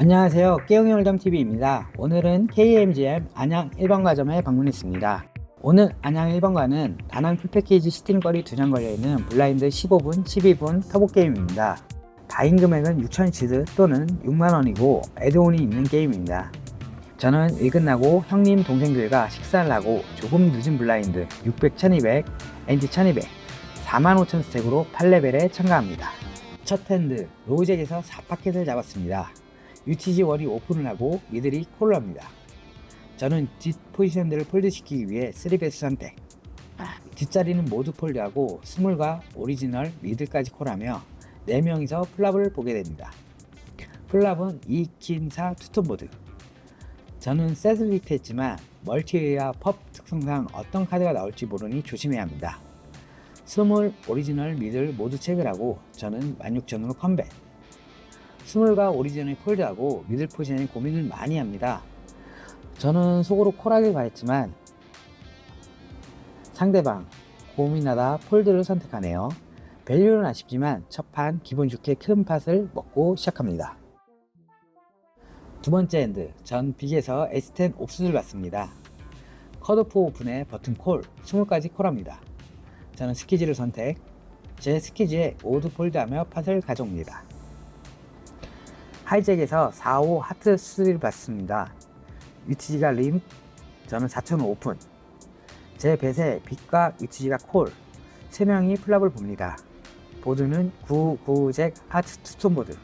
안녕하세요. 깨용이홀덤TV입니다. 오늘은 KMGM 안양 1번가점에 방문했습니다. 오늘 안양 1번가는 다낭 풀패키지 시팅거리 2장 걸려있는 블라인드 15분, 12분 터보게임입니다. 다인 금액은 6,000시드 또는 6만원이고 애드온이 있는 게임입니다. 저는 일 끝나고 형님, 동생들과 식사를 하고 조금 늦은 블라인드 600, 1200, 엔티 1200, 45,000 스택으로 8레벨에 참가합니다. 첫 핸드 로우잭에서 4파켓을 잡았습니다. UTG1이 오픈을 하고 이들이 콜을 합니다. 저는 뒷 포지션들을 폴드시키기 위해 3베스 선택. 뒷자리는 모두 폴드하고 스몰과 오리지널 미들까지 콜하며 4명이서 플랍을 보게 됩니다. 플랍은 2킨4 투톤보드. 저는 셋을 히트했지만 멀티웨이와 펍 특성상 어떤 카드가 나올지 모르니 조심해야 합니다. 스몰, 오리지널, 미들 모두 체크를 하고 저는 16,000으로 컴백. 스몰과 오리지널이 폴드하고 미들 포지션에 고민을 많이 합니다. 저는 속으로 콜하길 바랬지만 상대방 고민하다 폴드를 선택하네요. 밸류는 아쉽지만 첫 판 기분 좋게 큰 팟을 먹고 시작합니다. 두 번째 핸드 전 빅에서 S10 옵수를 받습니다. 컷오프 오픈에 버튼 콜, 스몰까지 콜합니다. 저는 스키지를 선택. 제 스키지에 오드 폴드하며 팟을 가져옵니다. 하이잭에서 4-5 하트 수를 받습니다. UTG가 림, 저는 4,000 오픈. 제 뱃에 빅과 UTG가 콜, 3명이 플랍을 봅니다. 보드는 9잭 하트 투톤 보드.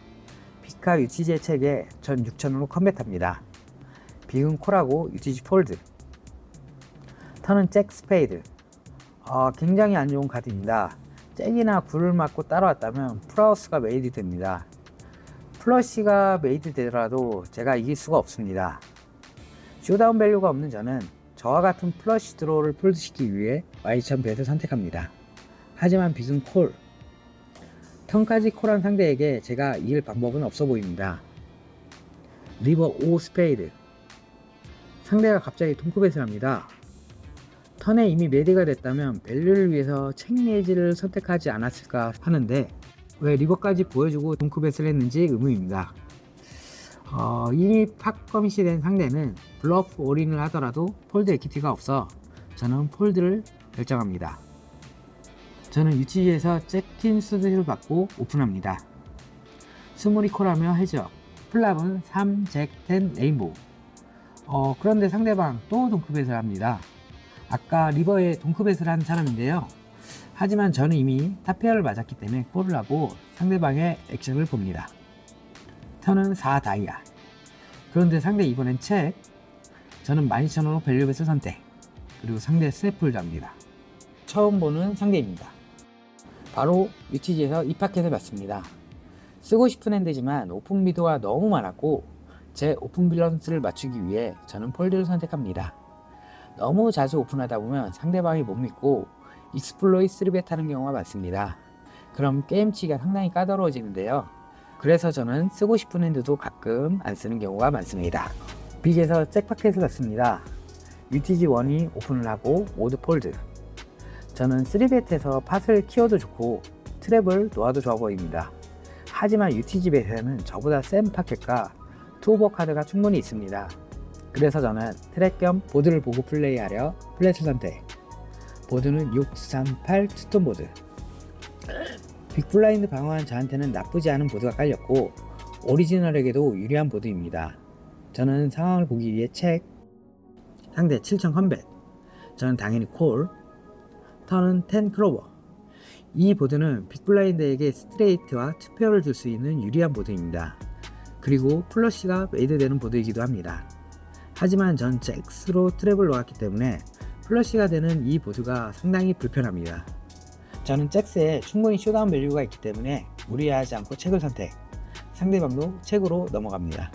빅과 UTG의 책에 전 6,000으로 컴뱃합니다. 빅은 콜하고 UTG 폴드. 턴은 잭 스페이드. 굉장히 안 좋은 카드입니다. 잭이나 굴을 맞고 따라왔다면 풀하우스가 메이드 됩니다. 플러시가 메이드 되더라도 제가 이길 수가 없습니다. 쇼다운 밸류가 없는 저는 저와 같은 플러시 드로우를 폴드시키기 위해 Y1000 뱃을 선택합니다. 하지만 빅은 콜. 턴까지 콜한 상대에게 제가 이길 방법은 없어 보입니다. 리버 5 스페이드. 상대가 갑자기 동크뱃을 합니다. 턴에 이미 메디가 됐다면 밸류를 위해서 책레이지를 선택하지 않았을까 하는데 왜 리버까지 보여주고 동크뱃을 했는지 의문입니다. 이미 팝커밋이 된 상대는 블러프 올인을 하더라도 폴드 에퀴티가 없어 저는 폴드를 결정합니다. 저는 UTG에서 잭킨 수드를 받고 오픈합니다. 스몰이 콜하며 해적. 플랍은 3, 잭, 10, 레인보우. 그런데 상대방 또 동크뱃을 합니다. 아까 리버에 동크뱃을 한 사람인데요. 하지만 저는 이미 탑페어를 맞았기 때문에 콜을 하고 상대방의 액션을 봅니다. 턴은 4 다이아. 그런데 상대 이번엔 책. 저는 12,000원으로 밸류뱃을 선택. 그리고 상대 스냅을 잡니다. 처음 보는 상대입니다. 바로 UTG에서 이 파켓을 받습니다. 쓰고 싶은 핸드지만 오픈 미드가 너무 많았고 제 오픈 밸런스를 맞추기 위해 저는 폴드를 선택합니다. 너무 자주 오픈하다 보면 상대방이 못 믿고 익스플로이 3벳 하는 경우가 많습니다. 그럼 게임치기가 상당히 까다로워지는데요. 그래서 저는 쓰고 싶은 핸드도 가끔 안 쓰는 경우가 많습니다. 빅에서 잭파켓을 넣습니다. UTG1이 오픈을 하고 모두 폴드. 저는 3벳에서 팟을 키워도 좋고 트랩을 놓아도 좋아 보입니다. 하지만 UTGbet에는 저보다 센 파켓과 투오버 카드가 충분히 있습니다. 그래서 저는 트랙 겸 보드를 보고 플레이하려 플랫을 선택. 보드는 6, 3, 8 투톤 보드. 빅블라인드 방어한 저한테는 나쁘지 않은 보드가 깔렸고 오리지널에게도 유리한 보드입니다. 저는 상황을 보기 위해 책. 상대 7,000 컴뱃. 저는 당연히 콜. 턴은 10 클로버. 이 보드는 빅블라인드에게 스트레이트와 투페어를 줄 수 있는 유리한 보드입니다. 그리고 플러시가 메이드 되는 보드이기도 합니다. 하지만 전 잭스로 트랩을 놓았기 때문에 플러시가 되는 이 보드가 상당히 불편합니다. 저는 잭스에 충분히 쇼다운 밸류가 있기 때문에 무리하지 않고 책을 선택. 상대방도 책으로 넘어갑니다.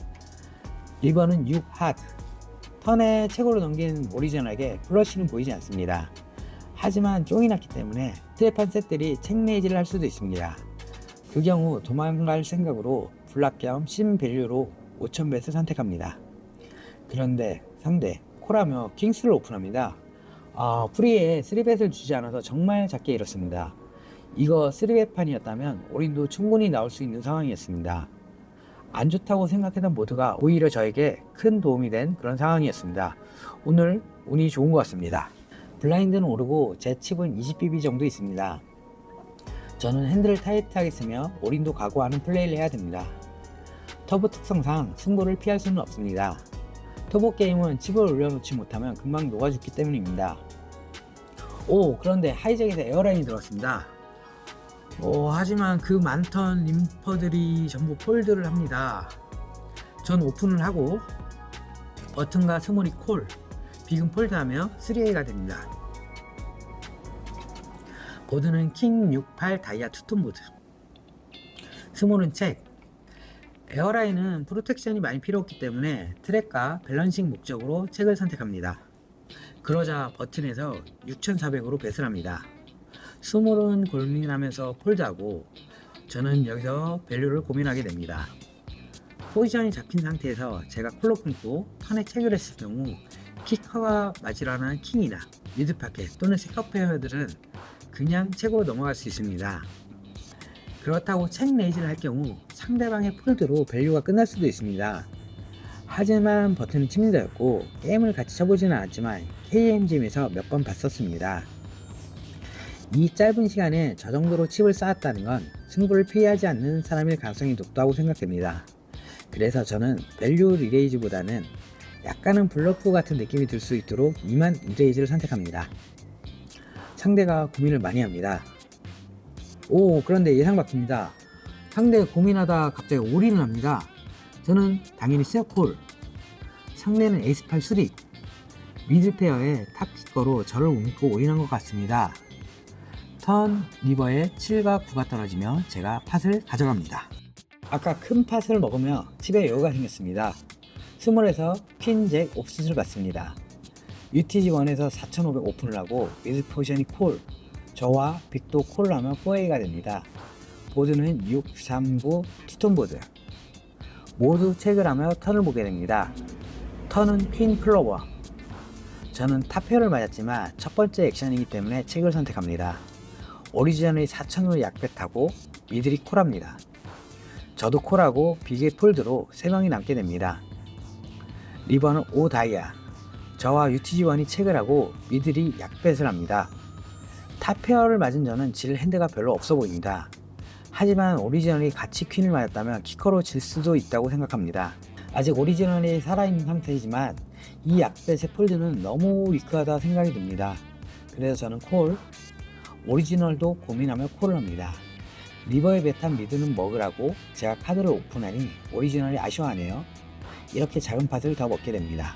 리버는 6 하드. 턴에 책으로 넘긴 오리지널에게 플러시는 보이지 않습니다. 하지만 쫑이 났기 때문에 트랩한 셋들이 책레이지를 할 수도 있습니다. 그 경우 도망갈 생각으로 블락 겸 심 밸류로 5,000벳을 선택합니다. 그런데 상대 콜하며 킹스를 오픈합니다. 프리에 3벳을 주지 않아서 정말 작게 잃었습니다. 이거 3벳 판이었다면 올인도 충분히 나올 수 있는 상황이었습니다. 안 좋다고 생각했던 모드가 오히려 저에게 큰 도움이 된 그런 상황이었습니다. 오늘 운이 좋은 것 같습니다. 블라인드는 오르고 제 칩은 20bp 정도 있습니다. 저는 핸들을 타이트하게 쓰며 올인도 각오하는 플레이를 해야 됩니다. 터보 특성상 승부를 피할 수는 없습니다. 터보 게임은 칩을 올려놓지 못하면 금방 녹아 죽기 때문입니다. 그런데 하이잭에서 에어라인이 들어왔습니다. 하지만 그 많던 림퍼들이 전부 폴드를 합니다. 전 오픈을 하고 버튼과 스몰이 콜, 빅은 폴드하며 3A가 됩니다. 보드는 킹 68 다이아 투톤 보드, 스몰은 책. 에어라인은 프로텍션이 많이 필요 없기 때문에 트랙과 밸런싱 목적으로 책을 선택합니다. 그러자 버튼에서 6400으로 배설합니다. 스몰은 고민하면서 폴드하고 저는 여기서 밸류를 고민하게 됩니다. 포지션이 잡힌 상태에서 제가 콜로 끊고 턴에 체크를 했을 경우 키커가 맞으려는 킹이나 미드파켓 또는 세컨 페어들은 그냥 책으로 넘어갈 수 있습니다. 그렇다고 책 레이즈를 할 경우 상대방의 폴드로 밸류가 끝날 수도 있습니다. 하지만 버튼은 침대였고 게임을 같이 쳐보지는 않았지만 KMGM에서 몇 번 봤었습니다. 이 짧은 시간에 저 정도로 칩을 쌓았다는 건 승부를 피하지 않는 사람일 가능성이 높다고 생각됩니다. 그래서 저는 밸류 리레이즈보다는 약간은 블러프 같은 느낌이 들 수 있도록 2만 리레이즈를 선택합니다. 상대가 고민을 많이 합니다. 그런데 예상 바뀝니다. 상대가 고민하다 갑자기 올인을 합니다. 저는 당연히 세어콜, 상대는 에이스8 3, 미드페어의 탑키커로 저를 옮기고 올인한 것 같습니다. 턴 리버에 7과 9가 떨어지며 제가 팟을 가져갑니다. 아까 큰 팟을 먹으며 칩에 여유가 생겼습니다. 스몰에서 퀸 잭 옵스를 받습니다. UTG1에서 4500 오픈을 하고 미드 포지션이 콜, 저와 빅도 콜을 하면 4A가 됩니다. 보드는 6, 3, 9 투톤 보드. 모두 체크를 하며 턴을 보게 됩니다. 턴은 퀸 클로버. 저는 탑페어를 맞았지만 첫 번째 액션이기 때문에 체크를 선택합니다. 오리지널이 4000으로 약배타고 미들이 콜합니다. 저도 콜하고 빅의 폴드로 3명이 남게 됩니다. 리버는 5 다이아. 저와 UTG1이 체크를 하고 미들이 약뱃을 합니다. 탑페어를 맞은 저는 질 핸드가 별로 없어 보입니다. 하지만 오리지널이 같이 퀸을 맞았다면 키커로 질 수도 있다고 생각합니다. 아직 오리지널이 살아있는 상태이지만 이 약뱃의 폴드는 너무 위크하다 생각이 듭니다. 그래서 저는 콜, 오리지널도 고민하며 콜을 합니다. 리버의 베탄 미드는 먹으라고 제가 카드를 오픈하니 오리지널이 아쉬워하네요. 이렇게 작은 팟을 더 먹게 됩니다.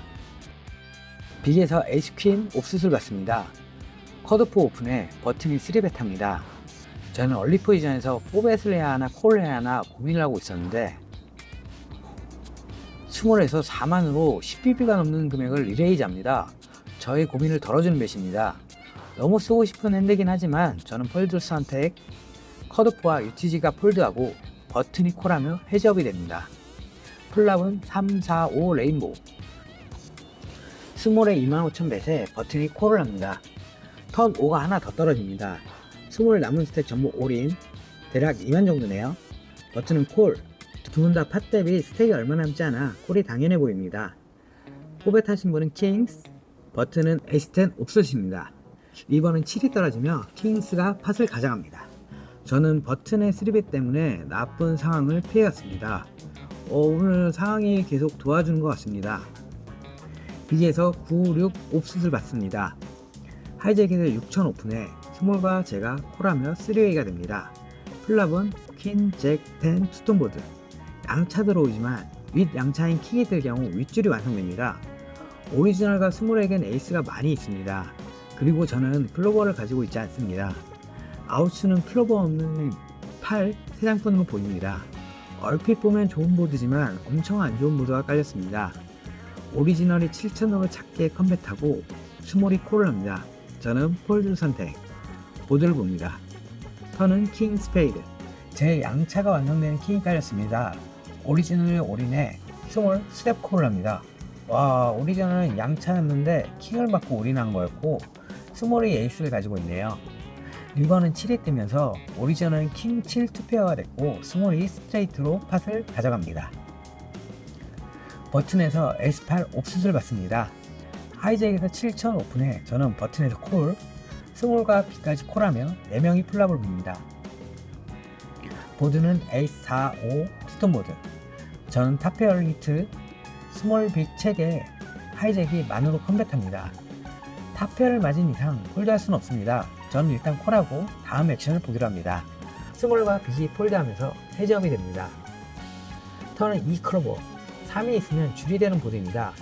빅에서 에이스 퀸 옵스를 받습니다. 컷오프 오픈에 버튼이 3베타입니다. 저는 얼리 포지션에서 4벳을 해야 하나 콜을 해야 하나 고민을 하고 있었는데 스몰에서 4만으로 10bp가 넘는 금액을 리레이즈합니다. 저의 고민을 덜어주는 배시입니다. 너무 쓰고 싶은 핸드긴 하지만 저는 폴드 선택, 컷오프와 UTG가 폴드하고 버튼이 콜하며 해지업이 됩니다. 플랍은 3, 4, 5 레인보우. 스몰의 25000벳에 버튼이 콜을 합니다. 턴 5가 하나 더 떨어집니다. 스몰 남은 스택 전부 올인, 대략 2만 정도네요. 버튼은 콜, 두 분 다 팟 대비 스택이 얼마 남지 않아 콜이 당연해 보입니다. 4벳 하신 분은 킹스, 버튼은 에이스10 옵스입니다. 리버는 7이 떨어지며 킹스가 팟을 가져갑니다. 저는 버튼의 3벳 때문에 나쁜 상황을 피해갔습니다. 오늘 상황이 계속 도와주는 것 같습니다. 빅에서 9, 6 옵스를 받습니다. 하이잭에서 6000 오픈에 스몰과 제가 콜하며 3A가 됩니다. 플랍은 퀸, 잭, 10 투톤 보드. 양차 들어오지만 윗 양차인 킹이 뜰 경우 윗줄이 완성됩니다. 오리지널과 스몰에겐 에이스가 많이 있습니다. 그리고 저는 클로버를 가지고 있지 않습니다. 아웃수는 클로버 없는 8, 3장판으로 보입니다. 얼핏 보면 좋은 보드지만 엄청 안 좋은 보드가 깔렸습니다. 오리지널이 7000으로 작게 컴뱃하고 스몰이 콜을 합니다. 저는 폴드 선택, 보드를 봅니다. 턴은 킹 스페이드. 제 양차가 완성되는 킹이 깔렸습니다. 오리지널 올인에 스몰 스텝 콜을 합니다. 와, 오리지널은 양차였는데 킹을 받고 올인한 거였고 스몰이 에이스를 가지고 있네요. 리버는 7이 뜨면서 오리지널은 킹 7 투페어가 됐고 스몰이 스트레이트로 팟을 가져갑니다. 버튼에서 S8 옵수를 받습니다. 하이잭에서 7000 오픈해 저는 버튼에서 콜, 스몰과 B까지 콜하며 4명이 플랍을 봅니다. 보드는 A45 투톤 보드, 저는 탑페어 히트, 스몰 빅 책에 하이잭이 만으로 컴뱃합니다. 탑페어를 맞은 이상 폴드할 수는 없습니다. 저는 일단 콜하고 다음 액션을 보기로 합니다. 스몰과 빅이 폴드하면서 해저업이 됩니다. 턴은 2클로버, 3이 있으면 줄이 되는 보드입니다.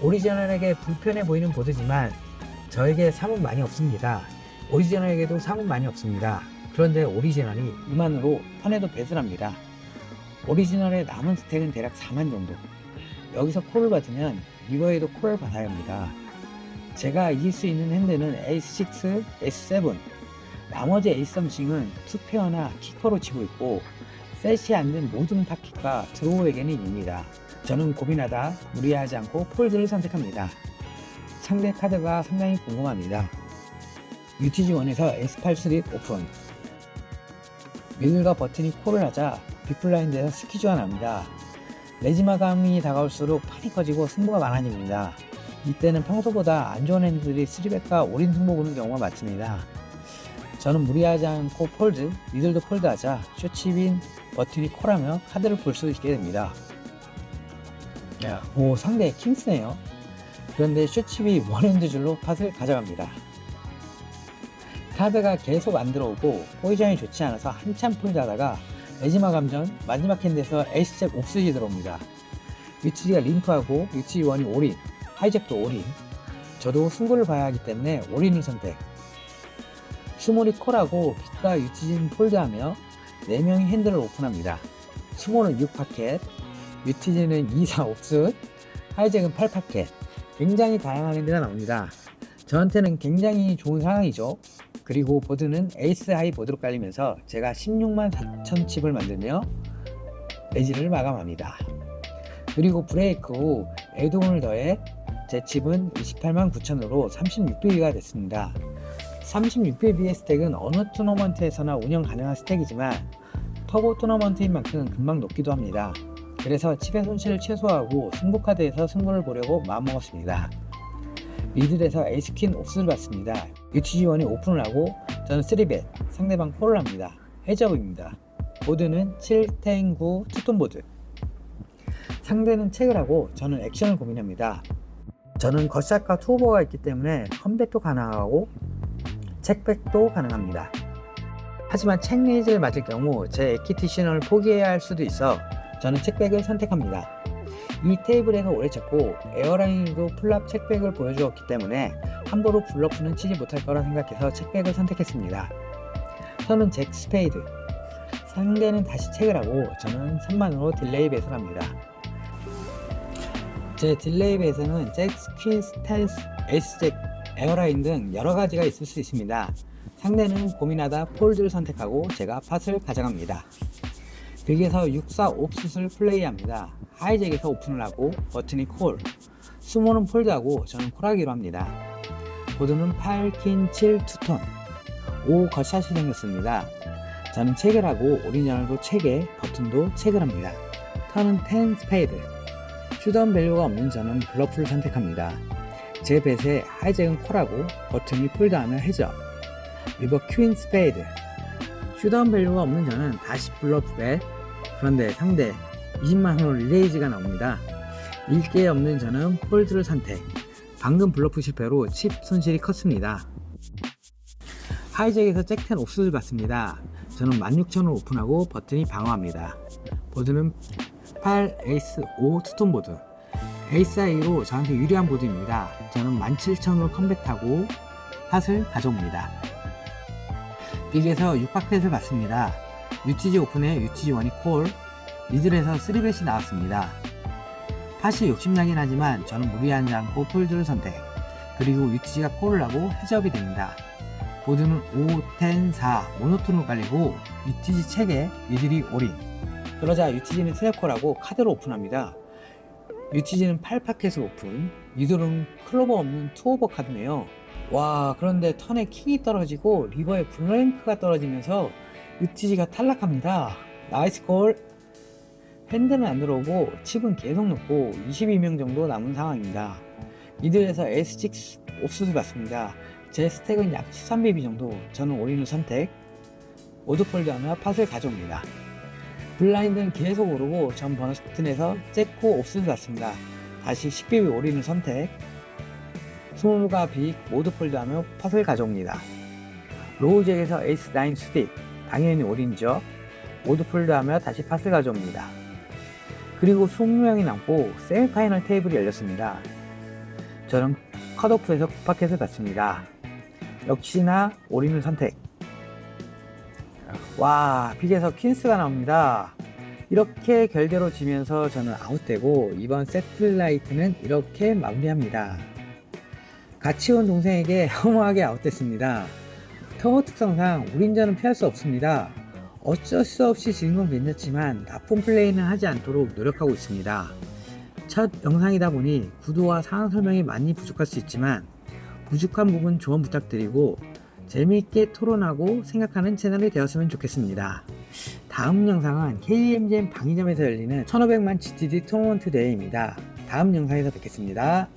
오리지널에게 불편해 보이는 보드지만 저에게 3은 많이 없습니다. 오리지널에게도 3은 많이 없습니다. 그런데 오리지널이 2만으로 턴에도 배슬 합니다. 오리지널의 남은 스택은 대략 4만 정도. 여기서 콜을 받으면 리버에도 콜을 받아야 합니다. 제가 이길 수 있는 핸드는 에이스6, 에이스7, 나머지 에이스 썸씽은 투페어나 키커로 치고 있고 셋이 안 된 모든 팝킥과 드로우에게는 입니다. 저는 고민하다 무리하지 않고 폴드를 선택합니다. 상대 카드가 상당히 궁금합니다. UTG1에서 S8 스릿 오픈, 미들과 버튼이 콜을 하자 빅블라인드에서 스키즈가 납니다. 레지마감이 다가올수록 판이 커지고 승부가 많아집니다. 이때는 평소보다 안 좋은 핸드들이 3벳과 올인 승부 보는 경우가 많습니다. 저는 무리하지 않고 폴드, 미들도 폴드하자 쇼칩인 버튼이 콜하며 카드를 볼 수 있게 됩니다. 오, 상대 킹스네요. 그런데 쇼칩이 원핸드 줄로 팟을 가져갑니다. 카드가 계속 안 들어오고 포지션이 좋지 않아서 한참 폴드하다가 레지마 감전 마지막 핸드에서 에이스잭 옵스이 들어옵니다. UTG가 림프하고 UTG1이 올인, 하이잭도 올인. 저도 승부를 봐야 하기 때문에 올인을 선택. 스몰이 콜하고 빅과 UTG는 폴드하며 4명이 핸들을 오픈합니다. 스몰은 6파켓, UTG는 2, 4 옵스, 하이잭은 8파켓. 굉장히 다양한 핸드가 나옵니다. 저한테는 굉장히 좋은 상황이죠. 그리고 보드는 에이스 하이 보드로 깔리면서 제가 16만 4천 칩을 만들며 레지를 마감합니다. 그리고 브레이크 후 에드온을 더해 제 칩은 28만 9천으로 36BB가 됐습니다. 36BB의 스택은 어느 토너먼트에서나 운영 가능한 스택이지만 터보 토너먼트인 만큼 금방 높기도 합니다. 그래서 칩의 손실을 최소화하고 승부카드에서 승부를 보려고 마음먹었습니다. 미들에서 에이스퀸 옵스를 받습니다. UTG1이 오픈을 하고 저는 3벳, 상대방 콜을 합니다. 해저브입니다. 보드는 7, 10, 9 투톤 보드. 상대는 체크를 하고 저는 액션을 고민합니다. 저는 겉샷과 투오버가 있기 때문에 컴백도 가능하고 책백도 가능합니다. 하지만 책레이즈를 맞을 경우 제 에키티셔널을 포기해야 할 수도 있어 저는 책백을 선택합니다. 이 테이블에서 오래 쳤고 에어라인도 플랍 책백을 보여주었기 때문에 함부로 블러프는 치지 못할 거라 생각해서 책백을 선택했습니다. 턴은 잭 스페이드, 상대는 다시 책을 하고 저는 3만으로 딜레이 배설합니다. 제 딜레이 배설은 잭, 퀸, 스탠스, 에이스 잭, 에어라인 등 여러가지가 있을 수 있습니다. 상대는 고민하다 폴드를 선택하고 제가 팟을 가져갑니다. 빅에서 6, 4 옵스를 플레이합니다. 하이잭에서 오픈을 하고 버튼이 콜, 스몰은 폴드하고 저는 콜하기로 합니다. 보드는 8, 퀸, 7, 투톤, 5 겉샷이 생겼습니다. 저는 체크를 하고 오리지널도 체크에 버튼도 체크를 합니다. 턴은 10 스페이드, 슈던 밸류가 없는 저는 블러프를 선택합니다. 제 벳에 하이잭은 콜하고 버튼이 폴드하며 해저, 리버 퀸 스페이드, 슈던 밸류가 없는 저는 다시 블러프 벳. 그런데 상대 20만원 리레이즈가 나옵니다. 일개 없는 저는 폴드를 선택. 방금 블러프 실패로 칩 손실이 컸습니다. 하이잭에서 잭10 옵스를 받습니다. 저는 16,000을 오픈하고 버튼이 방어합니다. 보드는 8, 에이스 5 투톤 보드. 에이스 하이로 저한테 유리한 보드입니다. 저는 17,000으로 컴뱃하고 팟을 가져옵니다. 빅에서 6박펫을 받습니다. UTG 오픈에 UTG1이 콜, 미들에서 3벳이 나왔습니다. 팟이 욕심나긴 하지만 저는 무리하지 않고 폴드를 선택. 그리고 UTG가 콜을 하고 해저업이 됩니다. 보드는 5, 10, 4 모노톤으로 깔리고 UTG 책에 미들이 올인. 그러자 UTG는 스냅콜하고 카드로 오픈합니다. UTG는 8파켓을 오픈, 미들은 클로버 없는 투오버 카드네요. 와, 그런데 턴에 킹이 떨어지고 리버에 블랭크가 떨어지면서 UTG가 탈락합니다. 나이스 콜. 핸드는 안 들어오고 칩은 계속 넣고 22명 정도 남은 상황입니다. 미들에서 S6 옵수수 받습니다. 제 스택은 약 13BB 정도. 저는 올인을 선택. 모두 폴드하며 팟을 가져옵니다. 블라인드는 계속 오르고 전 버스튼에서 잭코 옵수수 받습니다. 다시 10BB 올인을 선택. 스몰과 빅 모두 폴드하며 팟을 가져옵니다. 로우잭에서 에이스9 수딕 당연히 올인이죠. 모두 폴드하며 다시 팟을 가져옵니다. 그리고 20명이 남고 세미파이널 테이블이 열렸습니다. 저는 컷오프에서 굿파켓을 받습니다. 역시나 올인을 선택. 와, 빅에서 퀸스가 나옵니다. 이렇게 결대로 지면서 저는 아웃되고 이번 세틀라이트는 이렇게 마무리합니다. 같이 온 동생에게 허무하게 아웃됐습니다. 터보 특성상 올인전은 피할 수 없습니다. 어쩔 수 없이 지는 건 괜찮지만 나쁜 플레이는 하지 않도록 노력하고 있습니다. 첫 영상이다 보니 구도와 상황 설명이 많이 부족할 수 있지만 부족한 부분 조언 부탁드리고 재미있게 토론하고 생각하는 채널이 되었으면 좋겠습니다. 다음 영상은 KMGM 방위점에서 열리는 1500만 GTD 토너먼트 대회입니다. 다음 영상에서 뵙겠습니다.